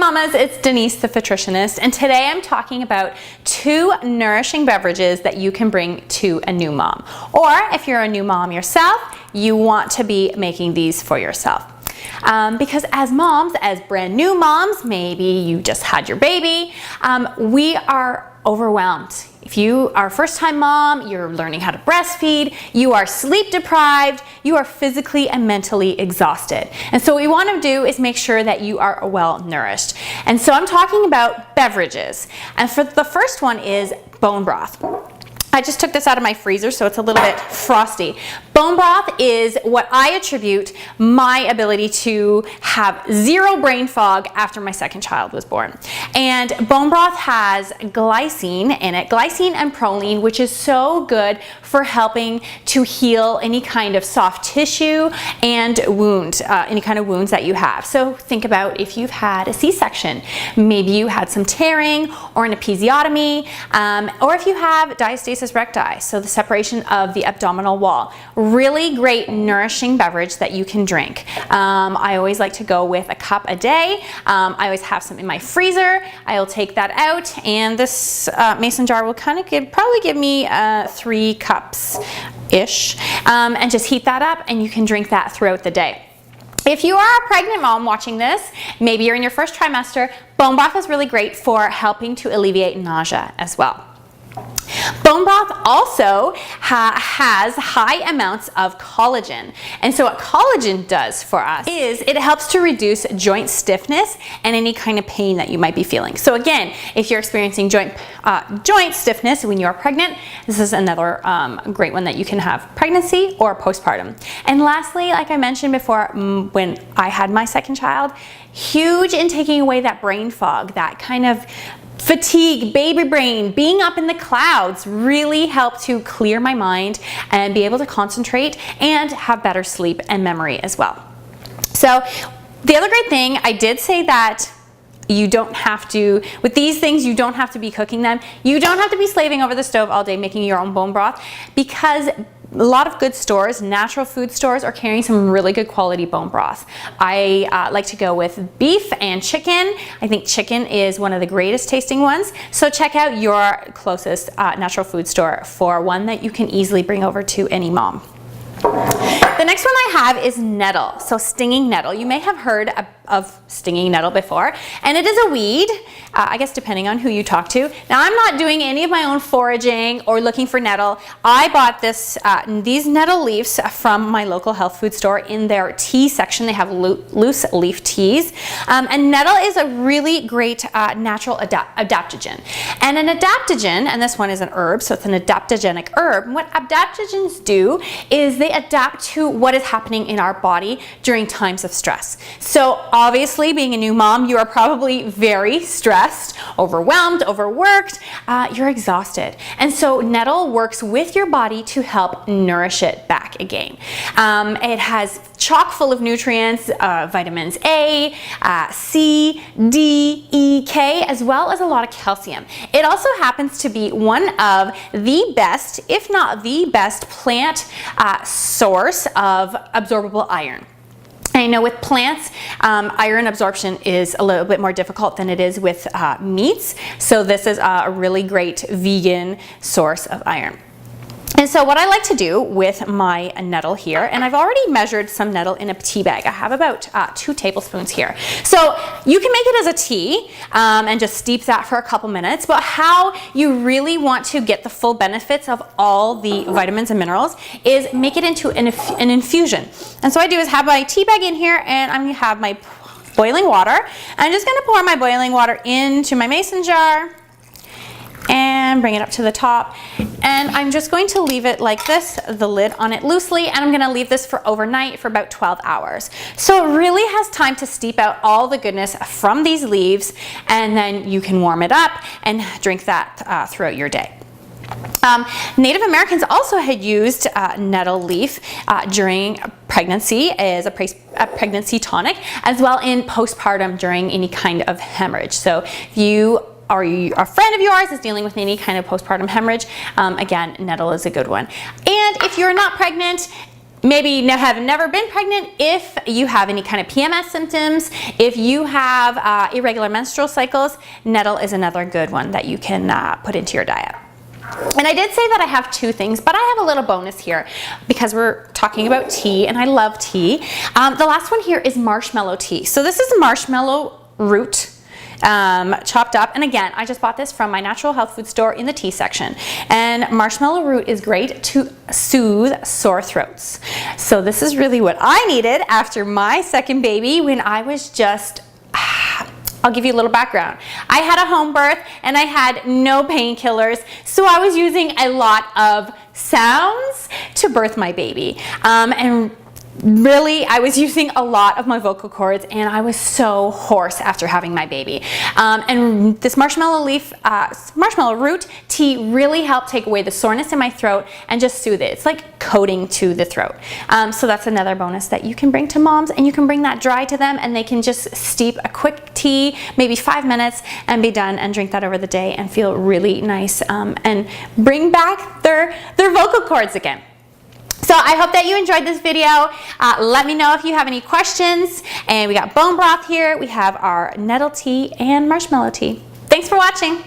mamas, it's Denise the Nutritionist, and today I'm talking about 2 nourishing beverages that you can bring to a new mom. Or if you're a new mom yourself, you want to be making these for yourself. Because as moms, as brand new moms, maybe you just had your baby, we are overwhelmed. If you are a first-time mom, you're learning how to breastfeed, you are sleep deprived, you are physically and mentally exhausted. And so what we want to do is make sure that you are well nourished. And so I'm talking about beverages. And for the first one is bone broth. I just took this out of my freezer, so it's a little bit frosty. Bone broth is what I attribute my ability to have 0 brain fog after my second child was born. And bone broth has glycine in it, glycine and proline, which is so good for helping to heal any kind of soft tissue and wound, any kind of wounds that you have. So think about if you've had a C-section, maybe you had some tearing or an episiotomy, or if you have diastasis recti, so the separation of the abdominal wall. Really great nourishing beverage that you can drink. I always like to go with a cup a day. I always have some in my freezer. I'll take that out, and this mason jar will kind of probably give me 3 cups-ish, and just heat that up, and you can drink that throughout the day. If you are a pregnant mom watching this, maybe you're in your first trimester, bone broth is really great for helping to alleviate nausea as well. Bone broth also has high amounts of collagen. And so what collagen does for us is it helps to reduce joint stiffness and any kind of pain that you might be feeling. So again, if you're experiencing joint stiffness when you're pregnant, this is another great one that you can have pregnancy or postpartum. And lastly, like I mentioned before, when I had my second child, huge in taking away that brain fog, that kind of fatigue, baby brain, being up in the clouds really helped to clear my mind and be able to concentrate and have better sleep and memory as well. So the other great thing, I did say that you don't have to, with these things, you don't have to be cooking them. You don't have to be slaving over the stove all day making your own bone broth, because a lot of good stores, natural food stores, are carrying some really good quality bone broth. I like to go with beef and chicken. I think chicken is one of the greatest tasting ones. So check out your closest natural food store for one that you can easily bring over to any mom. The next one I have is nettle, so stinging nettle. You may have heard of stinging nettle before, and it is a weed, I guess depending on who you talk to. Now I'm not doing any of my own foraging or looking for nettle. I bought these nettle leaves from my local health food store in their tea section. They have loose leaf teas, and nettle is a really great natural adaptogen. And an adaptogen, and this one is an herb, so it's an adaptogenic herb. And what adaptogens do is they adapt to what is happening in our body during times of stress. So obviously, being a new mom, you are probably very stressed, overwhelmed, overworked, you're exhausted. And so nettle works with your body to help nourish it back again. It has chock full of nutrients, vitamins A, C, D, E, K, as well as a lot of calcium. It also happens to be one of the best, if not the best, plant source of absorbable iron. I know with plants, iron absorption is a little bit more difficult than it is with meats. So this is a really great vegan source of iron. And so what I like to do with my nettle here, and I've already measured some nettle in a tea bag. I have about 2 tablespoons here. So you can make it as a tea and just steep that for a couple minutes, but how you really want to get the full benefits of all the vitamins and minerals is make it into an infusion. And so what I do is have my tea bag in here, and I'm gonna have my boiling water. I'm just gonna pour my boiling water into my mason jar and bring it up to the top, and I'm just going to leave it like this, the lid on it loosely, and I'm going to leave this for overnight for about 12 hours. So it really has time to steep out all the goodness from these leaves, and then you can warm it up and drink that throughout your day. Native Americans also had used nettle leaf during pregnancy as a pregnancy tonic, as well in postpartum during any kind of hemorrhage. So if you or a friend of yours is dealing with any kind of postpartum hemorrhage, again, nettle is a good one. And if you're not pregnant, maybe have never been pregnant, if you have any kind of PMS symptoms, if you have irregular menstrual cycles, Nettle is another good one that you can put into your diet. And I did say that I have 2 things, but I have a little bonus here because we're talking about tea and I love tea. The last one here is marshmallow tea. So this is marshmallow root chopped up, and again, I just bought this from my natural health food store in the tea section. And marshmallow root is great to soothe sore throats. So this is really what I needed after my second baby, when I was just I'll give you a little background. I had a home birth and I had no painkillers, so I was using a lot of sounds to birth my baby. And really, I was using a lot of my vocal cords, and I was so hoarse after having my baby. And this marshmallow root tea really helped take away the soreness in my throat and just soothe it. It's like coating to the throat. So that's another bonus that you can bring to moms, and you can bring that dry to them, and they can just steep a quick tea, maybe 5 minutes, and be done, and drink that over the day and feel really nice, and bring back their vocal cords again. So I hope that you enjoyed this video. Let me know if you have any questions. And we got bone broth here. We have our nettle tea and marshmallow tea. Thanks for watching.